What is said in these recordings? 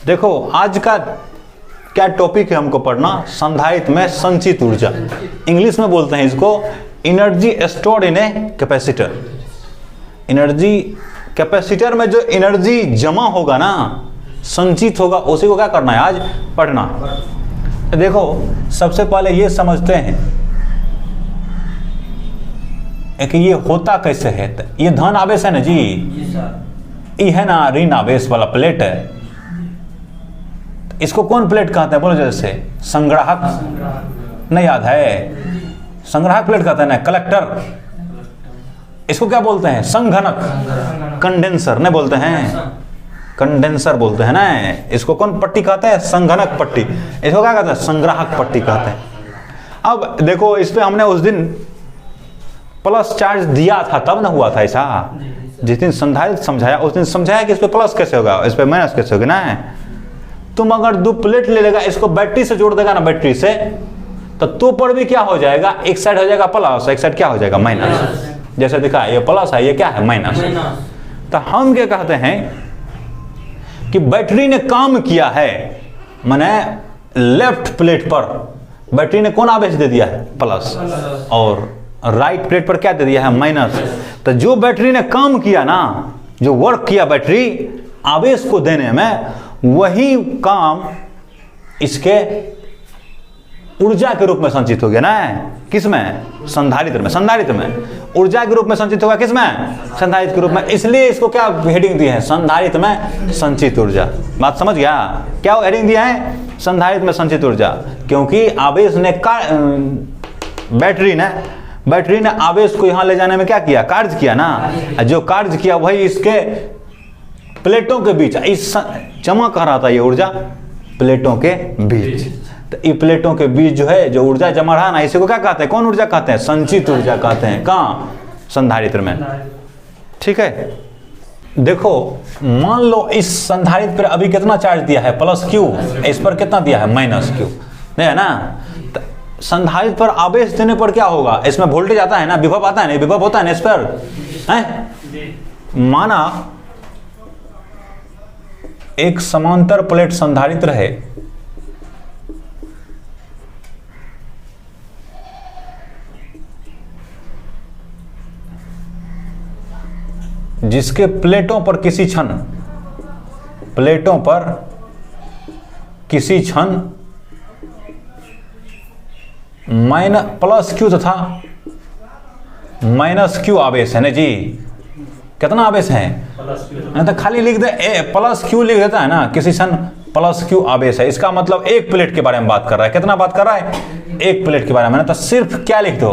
देखो आज का क्या टॉपिक है हमको पढ़ना, संधारित्र में संचित ऊर्जा। इंग्लिश में बोलते हैं इसको energy stored in a capacitor. Energy capacitor में जो एनर्जी जमा होगा ना, संचित होगा, उसी को क्या करना है आज पढ़ना। देखो सबसे पहले ये समझते हैं कि ये होता कैसे है। ये धन आवेश है ना जी, ये है ना ऋण आवेश वाला प्लेट है। इसको कौन प्लेट कहते हैं बोलो जैसे? संग्राहक। नहीं याद है? संग्राहक प्लेट कहते हैं ना, कलेक्टर। इसको क्या बोलते हैं? संघनक। कंडेंसर नहीं बोलते हैं, कंडेंसर बोलते हैं ना। इसको कौन पट्टी कहते हैं? संघनक पट्टी। इसको क्या कहते हैं? संग्राहक पट्टी कहते हैं। अब देखो इस पे हमने उस दिन प्लस चार्ज दिया था, तब ना हुआ था ऐसा। जिस दिन संधारित्र समझाया उस दिन समझाया कि इस पे प्लस कैसे होगा, इस पे माइनस कैसे होगा ना। तुम अगर दो प्लेट ले लेगा, इसको बैटरी से जोड़ देगा ना, बैटरी से, तो पर भी क्या हो जाएगा? एक साइड हो जाएगा प्लस, एक साइड क्या हो जाएगा? माइनस। जैसे दिखा ये प्लस है, ये क्या है? माइनस। तो हम क्या कहते हैं कि बैटरी ने काम किया है, माने लेफ्ट प्लेट पर बैटरी ने कौन आवेश दे दिया है? प्लस। और राइट प्लेट पर क्या दे दिया है? माइनस। तो जो बैटरी ने काम किया ना, जो वर्क किया बैटरी आवेश को देने में, वही काम इसके ऊर्जा के रूप में संचित हो गया ना। किस में? संधारित्र में। संधारित्र में ऊर्जा के रूप में संचित होगा। किस में? संधारित्र के रूप में। इसलिए इसको क्या हेडिंग दी है? संधारित्र में संचित ऊर्जा। बात समझ गया? क्या हेडिंग दिया है? संधारित्र में संचित ऊर्जा। क्योंकि आवेश ने बैटरी ने आवेश को यहां ले जाने में क्या किया? कार्य किया ना। जो कार्य किया वही इसके प्लेटों के बीच, इस जमा कर रहा था ये ऊर्जा प्लेटों के बीच। तो ये प्लेटों के बीच जो है, जो ऊर्जा जमा रहा ना, इसी को क्या कहते हैं? कौन ऊर्जा कहते हैं? संचित ऊर्जा कहते हैं। कहाँ? संधारित्र में। ठीक है। देखो मान लो इस संधारित्र पर अभी कितना चार्ज दिया है? Plus Q. इस पर कितना दिया है? Minus Q. नहीं है ना? तो संधारित्र पर आवेश देने पर क्या होगा? इसमें वोल्टेज आता है ना, विभव आता है ना, विभव होता है ना इस पर है? माना एक समांतर प्लेट संधारित्र है, जिसके प्लेटों पर किसी क्षण प्लस क्यू तथा माइनस क्यू आवेश है ना जी। कितना आवेश है? तो खाली लिख दे प्लस क्यू लिख देता है ना, किसी क्षण प्लस क्यू आवेश है। इसका मतलब एक प्लेट के बारे में बात कर रहा है। कितना बात कर रहा है? एक प्लेट के बारे में। तो सिर्फ क्या लिख दो?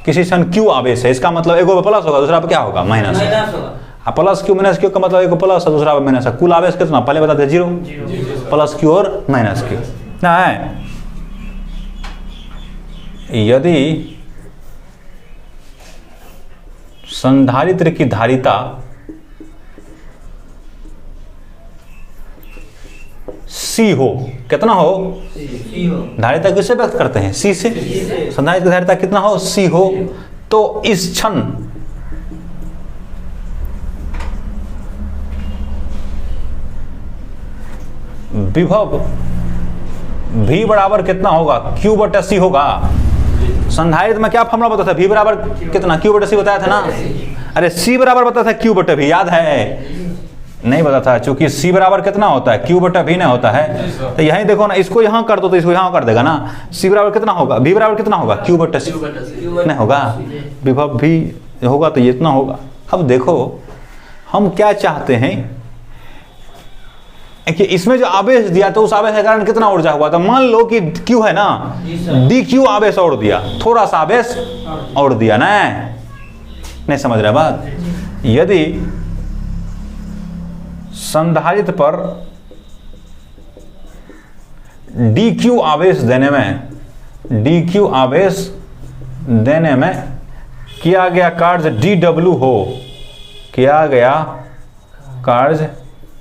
किसी क्षण क्यू आवेश है। इसका मतलब एक पे प्लस होगा, दूसरा पे क्या होगा? Minus. Plus Q minus Q का मतलब एक प्लस है, दूसरा पे माइनस है। कुल आवेश कितना? पहले बताते हैं 0। प्लस क्यू और माइनस क्यू ना है। यदि संधारित्र की धारिता C हो, कितना हो? धारिता किससे व्यक्त करते हैं? C से। संधारित्र की धारिता कितना हो? C हो। तो इस क्षण विभव V बराबर कितना होगा? Q बटा C होगा। संधारित्र में क्या फॉर्मूला बताया था? V बराबर कितना? Q बटा C बताया था ना। अरे C बराबर बताया था Q बटा V, याद है? नहीं बता था, चूंकि C बराबर कितना होता है? Q बटा V नहीं होता है। तो यहीं देखो ना, इसको यहाँ कर दो तो इसको यहाँ कर देगा ना। C बराबर कितना होगा? V बराबर कितना होगा? Q बटा C नहीं होगा। विभव V होगा तो ये इतना होगा। अब देखो हम क्या चाहते हैं कि इसमें जो आवेश दिया तो उस आवेश के कारण कितना ऊर्जा हुआ? तो मान लो कि Q है ना, dQ आवेश और दिया, थोड़ा सा आवेश और दिया ना। नहीं समझ रहे बात? यदि संधारित्र पर dQ आवेश देने में किया गया कार्य dW हो,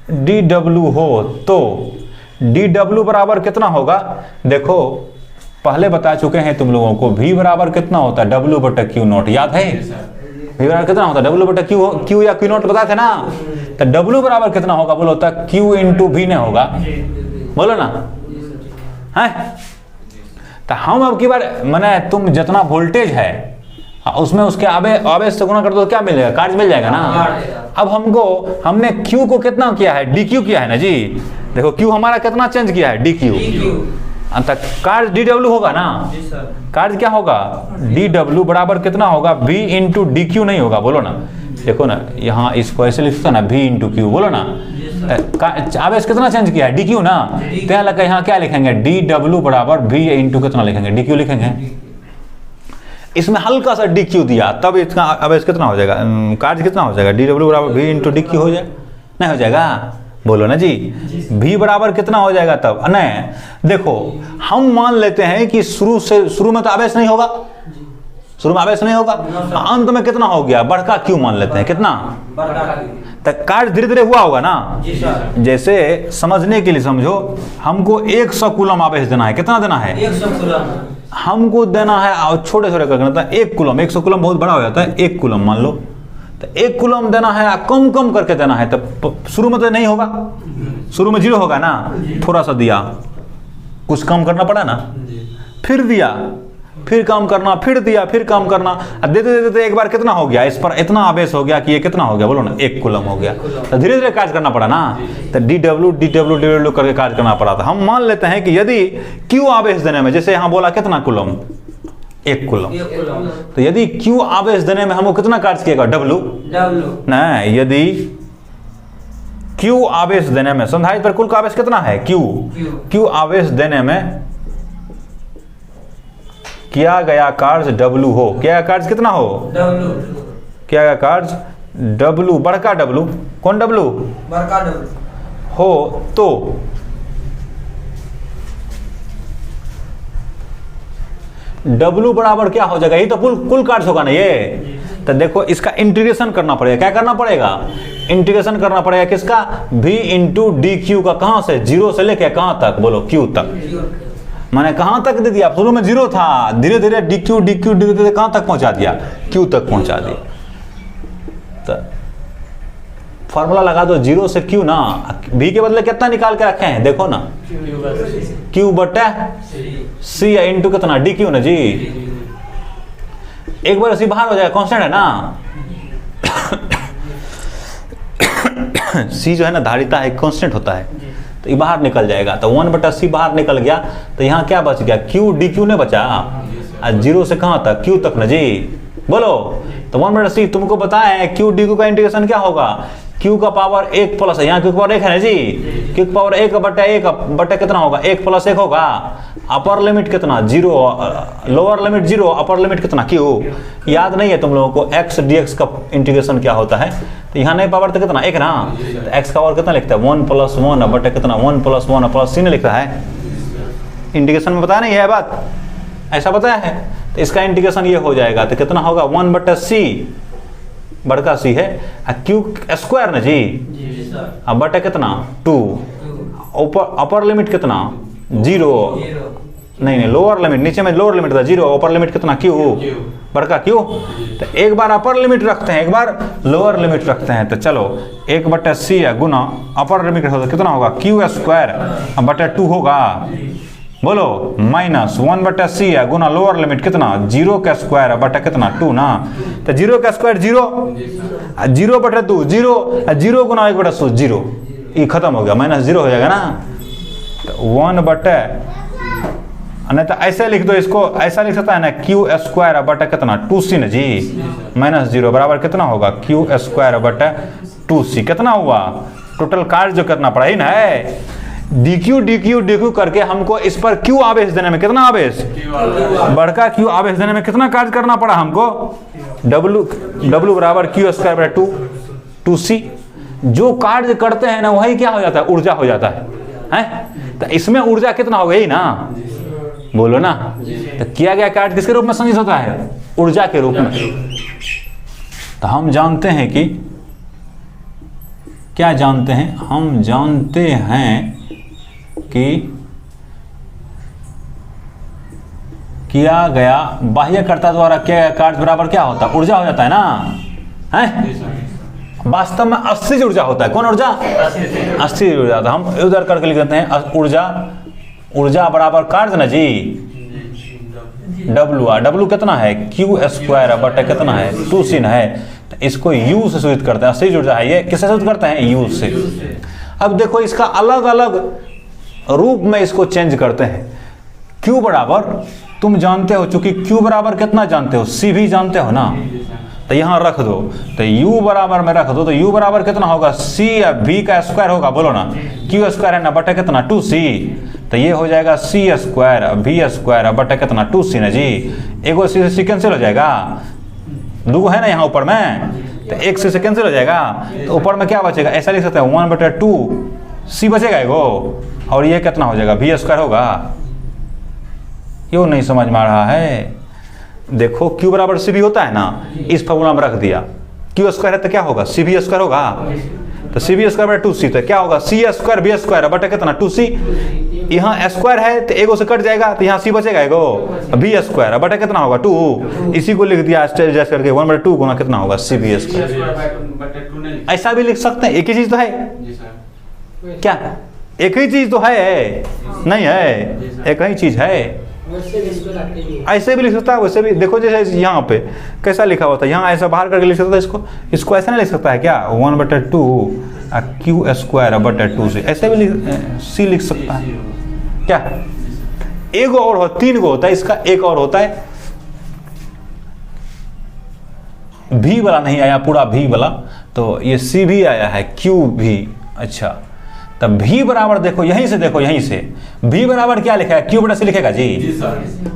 dW हो, तो dW बराबर कितना होगा? देखो पहले बता चुके हैं तुम लोगों को, V बराबर कितना होता है? W बटा Q नॉट। याद है? V बराबर कितना होता है? W बटा Q या Q नॉट बताए थे ना। तो W बराबर कितना होगा बोलो, तो Q इंटू V ने होगा, बोलो ना है। तो हम अब की बार मैंने तुम जितना वोल्टेज है उसमें उसके आवेश से गुना कर दो तो क्या मिल जाएगा, कार्य मिल जाएगा ना। अब हमने Q को कितना किया है, DQ किया है ना जी। देखो Q हमारा कितना चेंज किया है, DQ। तक कार्य DW होगा ना, कार्य क्या होगा DW बराबर कितना होगा, V इंटू DQ नहीं होगा, बोलो ना। देखो ना यहाँ इसको ऐसे लिखता ना, V इंटू Q, बोलो ना। आवेश कितना चेंज किया है, DQ ना। तो लगा यहाँ क्या लिखेंगे, DW बराबर V इंटू कितना लिखेंगे, DQ लिखेंगे। इसमें हल्का सा DQ दिया तब इसका आवेश कितना हो जाएगा, कार्य कितना हो जाएगा, DW बराबर V इंटू DQ हो जाए, नहीं हो जाएगा, बोलो ना जी। V बराबर कितना हो जाएगा तब, नहीं देखो हम मान लेते हैं कि शुरू में तो आवेश नहीं होगा, शुरू में आवेश नहीं होगा, अंत में कितना हो गया, बड़का Q मान लेते हैं, कितना तक कार्य धीरे धीरे हुआ होगा ना। जैसे समझने के लिए समझो, हमको 100 कूलम आवेश देना है, कितना देना है 100 कूलम हमको देना है, और छोटे छोटे करके देना है 1 कूलम। 100 कूलम बहुत बड़ा हो जाता है, 1 कूलम मान लो, तो 1 कूलम देना है, कम कम करके देना है। तो शुरू में तो नहीं होगा, शुरू में 0 होगा ना, थोड़ा सा दिया, कुछ कम करना पड़ा ना, फिर दिया, फिर कम करना, फिर दिया, फिर कम करना, देते देते एक बार कितना हो गया, इस पर इतना आवेश हो गया कि ये कितना हो गया, बोलो ना 1 कूलम हो गया। तो धीरे धीरे कार्य करना पड़ा ना, तो DW करके कार्य करना पड़ा था। हम मान लेते हैं कि यदि Q आवेश देने में, जैसे यहाँ बोला कितना कूलम, 1 कूलम, तो यदि Q आवेश देने में हमको कितना कार्य किएगा, W नहीं, यदि Q आवेश देने में, संधारित्र पर कुल का आवेश कितना है, Q आवेश देने में किया गया कार्य W हो, किया गया कार्य कितना हो, किया गया कार्य W, बड़का W, कौन W, बड़का W हो, तो W बराबर क्या हो जाएगा, ये तो कुल कार्य होगा ना ये। तो देखो इसका इंटीग्रेशन करना पड़ेगा, क्या करना पड़ेगा, इंटीग्रेशन करना पड़ेगा किसका, V इंटू DQ का, कहां से, 0 से लेके कहां तक, बोलो Q तक। मैंने कहां तक दे दिया, शुरू में 0 था, धीरे धीरे DQ कहां तक पहुंचा दिया, Q तक पहुंचा दिया। तो फॉर्मूला लगा दो, 0 से Q ना, V के बदले कितना निकाल के रखे हैं, देखो ना, Q बटा C इंटू कितना, DQ ना जी। एक बार C बाहर हो जाएगा, कांस्टेंट है ना C जो है ना धारिता है, कांस्टेंट होता है, तो ये बाहर निकल जाएगा। तो 1/C बाहर निकल गया, तो यहाँ क्या बच गया, Q DQ ने बचा, 0 से कहाँ तक, Q तक ना जी, बोलो। तो 1/C तुमको बताया है, Q DQ का इंटीग्रेशन क्या होगा, Q का पावर 1 प्लस, यहाँ Q का पावर 1 है ना जी, Q का पावर 1 बटा कितना होगा, 1 प्लस 1 होगा, अपर लिमिट कितना 0, लोअर लिमिट 0, अपर लिमिट कितना Q। याद नहीं है तुम लोगों को x dx का इंटीग्रेशन क्या होता है, तो यहाँ नहीं पावर तो कितना 1 ना, तो x का पावर कितना लिखता है 1 + 1 बटा कितना 1 + 1 प्लस C ने लिखता है, इंटीग्रेशन में बताया नहीं है बात, ऐसा बताया है। तो इसका इंटीग्रेशन ये हो जाएगा, तो कितना होगा 1/C, बड़का C है, Q स्क्वायर ना जी, अब बटा कितना 2, अपर लिमिट कितना 0, नहीं लोअर लिमिट, नीचे में लोअर लिमिट था 0, अपर लिमिट कितना Q, बड़का Q। तो एक बार अपर लिमिट रखते हैं, एक बार लोअर लिमिट रखते हैं, तो चलो 1/C है गुना अपर लिमिट कितना होगा Q स्क्वायर बटा 2 होगा, बोलो, माइनस 1/C है गुना लोअर लिमिट कितना 0 का स्क्वायर बटा कितना 2 ना, तो 0 का स्क्वायर 0, 0/2 0 गुना 1/100 0, ये खत्म हो गया, -0 हो जाएगा ना। तो 1/, नहीं तो ऐसे लिख दो इसको, ऐसा लिख सकता है ना Q स्क्वायर बटा कितना 2C ना जी, -0 बराबर कितना होगा Q स्क्वायर बटा 2C, कितना हुआ टोटल कार्य जो करना पड़ा ही ना है। DQ करके हमको इस पर Q आवेश देने में कितना आवेश, बड़का Q आवेश देने में कितना कार्य करना पड़ा हमको, W बराबर Q स्क्वायर बटा 2C। जो कार्य करते हैं ना वही क्या हो जाता है, ऊर्जा हो जाता है? तो इसमें ऊर्जा कितना हो गई ना, बोलो ना। तो किया गया कार्य किसके रूप में संचित होता है, ऊर्जा के रूप में। तो हम जानते हैं कि क्या जानते हैं, हम जानते हैं कि किया गया बाह्यकर्ता द्वारा किया गया कार्य बराबर क्या होता है, ऊर्जा हो जाता है ना, है वास्तव में अस्थिज ऊर्जा होता है। कौन ऊर्जा? अस्थिज ऊर्जा। तो हम उधर करके लिख देते हैं ऊर्जा, ऊर्जा बराबर कार्य ना जी, डब्ल्यू आर। डब्ल्यू कितना है? क्यू स्क्वायर बटा कितना है? 2c है। तो इसको यू से सूचित करते हैं, अस्थिज ऊर्जा है ये। किससे सूचित करते हैं? यू से। अब देखो इसका अलग अलग रूप में इसको चेंज करते हैं। Q बराबर तुम जानते हो, चूंकि Q बराबर कितना जानते हो? C भी जानते हो ना, तो यहां रख दो। तो U बराबर में रख दो, तो U बराबर कितना होगा? C या V का स्क्वायर होगा, बोलो ना। Q स्क्वायर है ना बटा कितना? 2c। तो ये हो जाएगा C स्क्वायर V स्क्वायर बटा कितना? 2c ना जी। एगो C से कैंसिल हो जाएगा, दो है ना यहाँ ऊपर में, तो एक से कैंसिल हो जाएगा। तो ऊपर में क्या बचेगा? ऐसा लिख सकते हैं 1/2 C बचेगा एगो, और ये कितना हो जाएगा? V स्क्वायर होगा। क्यों नहीं समझ में आ रहा है? देखो Q बराबर C भी होता है ना, इस फॉर्मूला में रख दिया। Q स्क्वायर है तो क्या होगा? C V स्क्वायर होगा। तो C V स्क्वायर बटा 2c, तो क्या होगा? C स्क्वायर V स्क्वायर बटा कितना? 2c। यहाँ स्क्वायर है तो एगो से कट जाएगा, तो यहाँ C बचेगा एगो, V स्क्वायर बटा कितना होगा? 2। इसी को लिख दिया स्टेज जैसे करके 1/2 गुना कितना होगा? C V square. ऐसा भी लिख सकते हैं, एक ही चीज तो है क्या? एक ही चीज तो है, नहीं है? एक ही चीज है। ऐसे भी लिख सकता है, वैसे भी। देखो जैसे यहाँ पे कैसा लिखा हुआ था, यहाँ ऐसा बाहर करके लिख सकता है इसको। इसको ऐसा नहीं लिख सकता है क्या? 1/2 Q स्क्वायर बटा 2c, ऐसे भी C लिख सकता है क्या? एक और हो, 3 गो होता है इसका, एक और होता है V वाला नहीं आया पूरा V वाला, तो ये C भी आया है, Q भी। अच्छा, तब V बराबर देखो यहीं से, देखो यहीं से V बराबर क्या लिखा है? Q बटा C लिखेगा जी,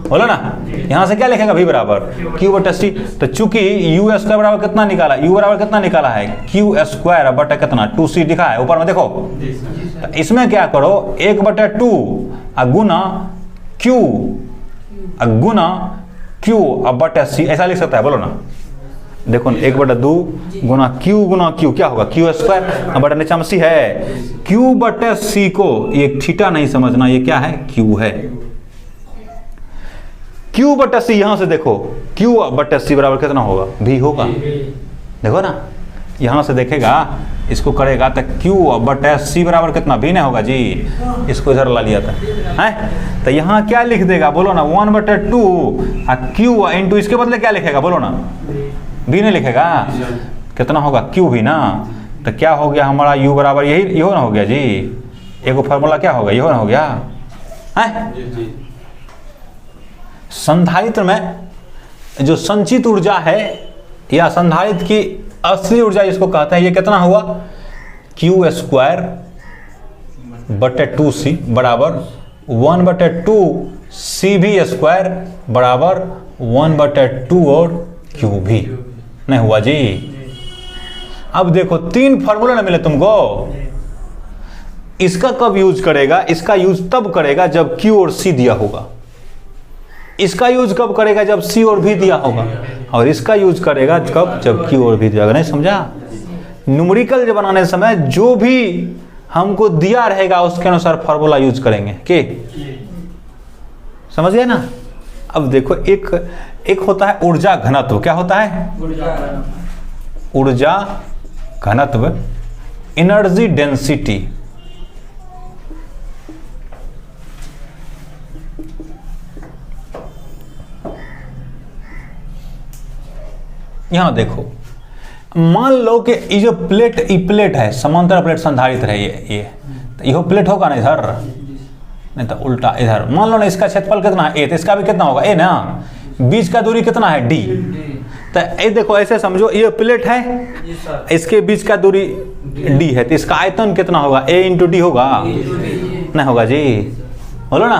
बोलो ना। यहाँ से क्या लिखेगा? V बराबर Q बटा C। तो चूंकि U स्क्वायर बराबर कितना निकाला? U बराबर कितना निकाला है? Q स्क्वायर बटा कितना? 2c लिखा है ऊपर में, देखो। तो इसमें क्या करो? 1/2 गुना Q गुना Q बटा C, ऐसा लिख सकता है, बोलो ना। देखो 1/2 गुना Q क्या होगा? Q स्क्वायर बटा नीचे में C है। Q बटे C को ये थीटा नहीं समझना, ये क्या है? Q है। Q बटे C, यहां से देखो Q बटे C बराबर कितना होगा? V होगा। देखो ना, यहां से देखेगा, इसको करेगा तो Q बटे C बराबर कितना? V नहीं होगा जी। इसको इधर ला लिया था है, तो यहाँ क्या लिख देगा? बोलो ना। 1/2 Q इंटू इसके बदले क्या लिखेगा? बोलो ना। V नहीं लिखेगा, कितना होगा? Q भी ना। तो क्या हो गया हमारा? U बराबर यही ना हो गया जी। एगो फार्मूला क्या होगा? यही ना हो गया है। संधारित्र में जो संचित ऊर्जा है या संधारित्र की अस्थिर ऊर्जा जिसको कहते हैं, ये कितना हुआ? Q स्क्वायर बटे 2c बराबर 1/2 CV स्क्वायर बराबर 1/2 और QV नहीं हुआ जी। अब देखो 3 फार्मूला ना मिले तुमको, इसका कब यूज करेगा? इसका यूज तब करेगा जब Q और C दिया होगा। इसका यूज कब करेगा? जब C और V दिया होगा। और इसका यूज करेगा कब? जब Q और V दिया होगा। नहीं समझा? न्यूमेरिकल जब बनाने समय जो भी हमको दिया रहेगा उसके अनुसार फार्मूला यूज करेंगे। के समझ गए ना? अब देखो एक होता है ऊर्जा घनत्व। क्या होता है? ऊर्जा घनत्व, एनर्जी डेंसिटी। यहां देखो, मान लो कि ये जो प्लेट है, समांतर प्लेट संधारित्र है, ये तो यह प्लेट होगा ना इधर, नहीं तो उल्टा इधर। मान लो ना इसका क्षेत्रफल कितना है? A, तो इसका भी कितना होगा? A ना। बीच का दूरी कितना है? D। तो ये देखो ऐसे समझो, ये प्लेट है, इसके बीच का दूरी D है, तो इसका आयतन कितना होगा? A इंटू D होगा, नहीं होगा जी, बोलो ना।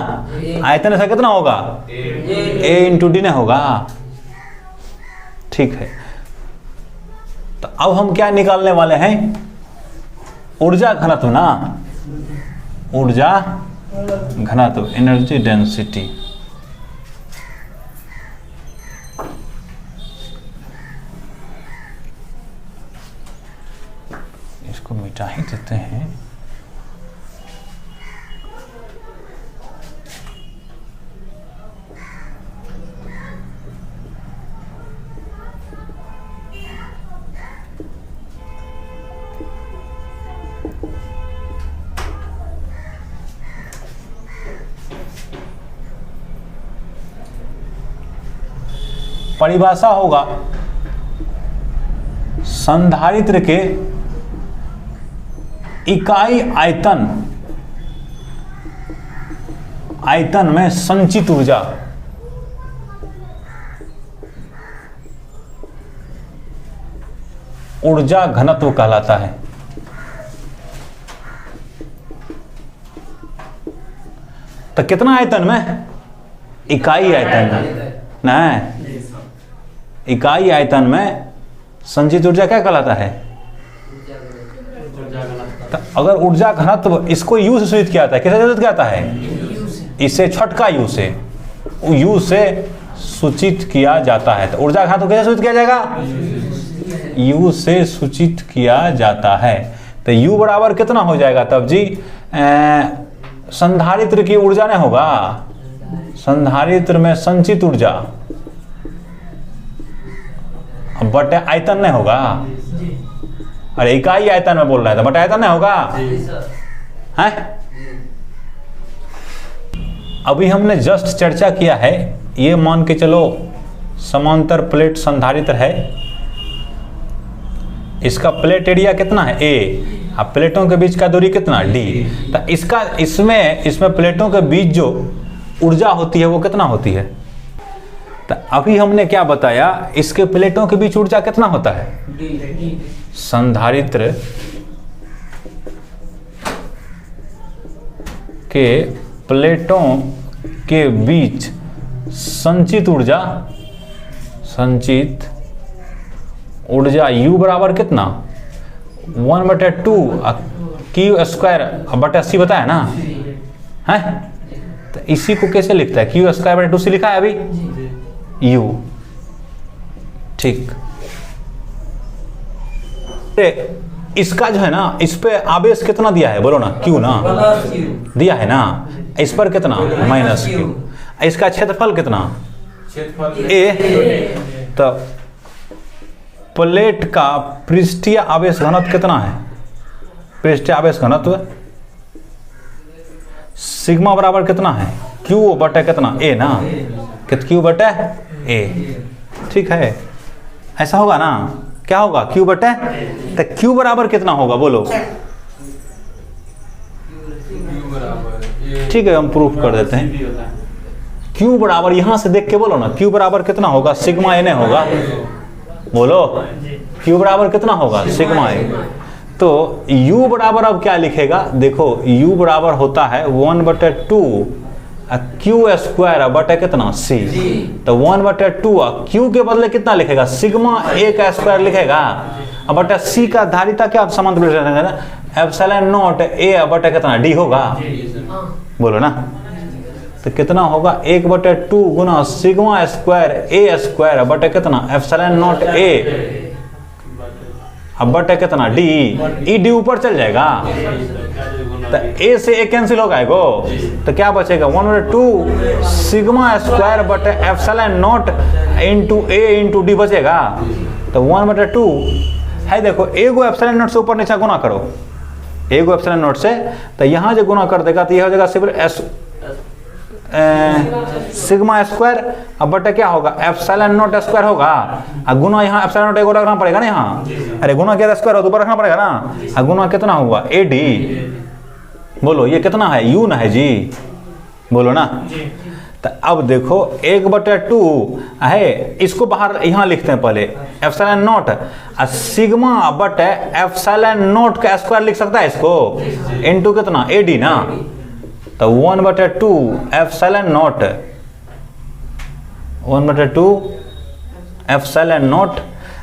आयतन ऐसा कितना होगा? A इंटू D नहीं होगा। ठीक है, तो अब हम क्या निकालने वाले हैं? ऊर्जा घनत्व ना, ऊर्जा घनत्व, एनर्जी डेंसिटी। इसको मिटा ही देते हैं। परिभाषा होगा संधारित्र के इकाई आयतन में संचित ऊर्जा ऊर्जा घनत्व कहलाता है। तो कितना आयतन में? इकाई आयतन में, नहीं, इकाई आयतन में संचित ऊर्जा क्या कहलाता है? तो अगर ऊर्जा घनत्व, इसको यू से सूचित किया जाता है। किससे सूचित किया जाता है? इससे छोटका यू से, यू से सूचित किया जाता है। तो ऊर्जा घनत्व कैसे सूचित किया जाएगा? यू से सूचित किया जाता है। तो यू बराबर कितना हो जाएगा तब जी? संधारित्र की ऊर्जा नहीं होगा, संधारित्र में संचित ऊर्जा बटे आयतन नहीं होगा। अरे इकाई आयतन में बोल रहा है तो बटे आयतन नहीं होगा है? अभी हमने जस्ट चर्चा किया है, ये मान के चलो समांतर प्लेट संधारित्र है, इसका प्लेट एरिया कितना है? ए। अब प्लेटों के बीच का दूरी कितना? डी। तो इसका इसमें प्लेटों के बीच जो ऊर्जा होती है वो कितना होती है? तो अभी हमने क्या बताया, इसके प्लेटों के बीच ऊर्जा कितना होता है? संधारित्र के प्लेटों के बीच संचित ऊर्जा U बराबर कितना? 1/2 क्यू स्क्वायर बटा सी बताया ना है? तो इसी को कैसे लिखता है? क्यू स्क्वायर बटा 2 सी लिखा है अभी U। ठीक, इसका जो है ना, इस पे आवेश कितना दिया है बोलो ना? क्यू ना दिया है ना, इस पर कितना? -Q। इसका क्षेत्रफल कितना? ए। तो प्लेट का पृष्ठीय आवेश घनत्व कितना है? पृष्ठीय आवेश घनत्व सिग्मा बराबर कितना है? क्यू बटे कितना? ए ना, क्यू बटे ए। ठीक है, ऐसा होगा ना? क्या होगा? क्यू बटे, तो क्यू बराबर कितना होगा बोलो? ठीक है, हम प्रूफ कर देते हैं। क्यू बराबर, यहां से देख के बोलो ना, क्यू बराबर कितना होगा? सिग्मा ए होगा। बोलो, क्यू बराबर कितना होगा? सिग्मा ए। तो u बराबर अब क्या लिखेगा? देखो, u बराबर होता है 1/2 क्यू स्क्वायर बटे कितना? c। तो 1/2 क्यू के बदले कितना लिखेगा? सिग्मा ए का स्क्वायर लिखेगा, अब बटे c का धारिता क्या समांतर लिखेगा ना? एप्सिलॉन नॉट ए बटे कितना? d होगा। बोलो ना, तो कितना होगा? 1/2 गुना सिग्मा स्क्वायर ए स्क्वायर बटे कितना? एप्सिलॉन नॉट ए अब बटे कितना? डी। ई डी ऊपर चल जाएगा तो ए से ए कैंसिल हो जाएगा, तो क्या बचेगा? 1/2 सिग्मा स्क्वायर बटे epsilon not into A into D बचेगा। तो 1/2 है, देखो एगो एप्सिलॉन नॉट से ऊपर नीचे गुना करो, एगो एप्सिलॉन नॉट से, तो यहाँ जो गुना कर देगा तो यह हो जाएगा सिर्फ सिग्मा स्क्वायर अब बटे क्या होगा? एप्सिलॉन नॉट स्क्वायर होगा। अब गुना यहाँ एप्सिलॉन नॉट एगो रखना पड़ेगा ना यहाँ, अरे गुना क्या स्क्वायर हो तो ऊपर रखना पड़ेगा ना। अब गुना कितना हुआ? A D. बोलो ये कितना है? यू ना है जी, बोलो ना। तो अब देखो 1/2 है, इसको बाहर यहाँ लिखते हैं पहले, एप्सिलॉन नॉट सिग्मा बटे एप्सिलॉन नॉट का स्क्वायर लिख सकता है इसको, इनटू कितना? ए डी ना। तो 1/2 एप्सिलॉन नॉट, 1/2 एप्सिलॉन नॉट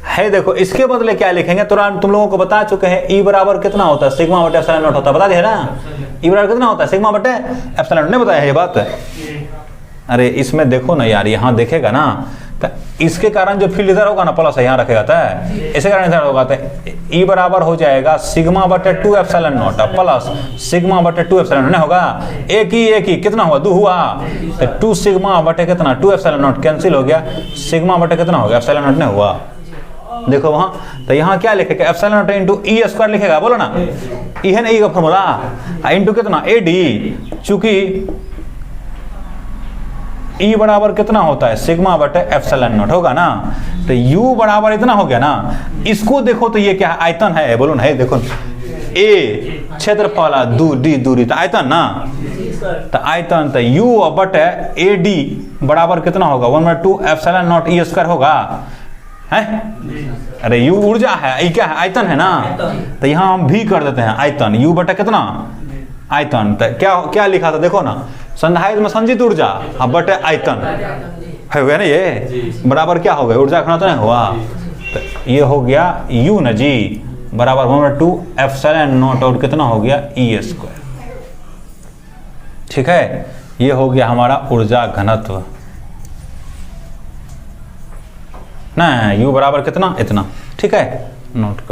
है। देखो इसके बदले क्या लिखेंगे? तुरंत तुम लोगों को बता चुके हैं, ई बराबर कितना होता है? सिग्मा बटे एप्सिलॉन नॉट होता है, बता दिया ना? ई बराबर कितना होता है? सिग्मा बटे एप्सिलॉन नॉट। नहीं बताया है ये बात? अरे इसमें देखो ना यार, यहाँ देखेगा ना, तो इसके कारण जो फील्ड इधर होगा ना प्लस यहाँ रखेगा था, इसी कारण इधर होगा, तो ई बराबर हो जाएगा सिग्मा बटे 2 एप्सिलॉन नॉट प्लस सिग्मा बटे 2 एप्सिलॉन नॉट। नहीं होगा? एक ही कितना हुआ? 2 हुआ, तो 2 सिग्मा बटे कितना? 2 एप्सिलॉन नॉट कैंसिल हो गया, सिग्मा बटे कितना हो गया? एप्सिलॉन नॉट नहीं हुआ। देखो वहां, तो यहाँ क्या लिखेगा? Epsilon not into E square लिखेगा। बोलो ना, ई है ना ई का फॉर्मूला, इंटू कितना? A D. चूंकि E बराबर कितना होता है, सिग्मा बटे एप्सिलॉन नॉट होगा ना। तो U बराबर इतना हो गया ना। इसको देखो तो ये क्या है, आयतन है, बोलो ना, है देखो, A क्षेत्रफल, डी दूरी, तो आयतन ना, तो आयतन, तो U बटे AD बराबर कितना होगा, 1/2 एप्सिलॉन नॉट E स्क्वायर होगा, है। अरे U ऊर्जा है, ये क्या है, आयतन है ना। तो यहाँ हम भी कर देते हैं आयतन, U बटा कितना, आयतन। तो क्या लिखा था देखो ना, संधारित्र में संचित ऊर्जा बटे आयतन है गया ना, ये बराबर क्या हो गया, ऊर्जा घनत्व नहीं हुआ। तो ये हो गया U ना जी बराबर 1/2 एप्सिलॉन नॉट और कितना हो गया E स्क्वायर। ठीक है, ये हो गया हमारा ऊर्जा घनत्व ना, U बराबर कितना, इतना। ठीक है, नोट कर।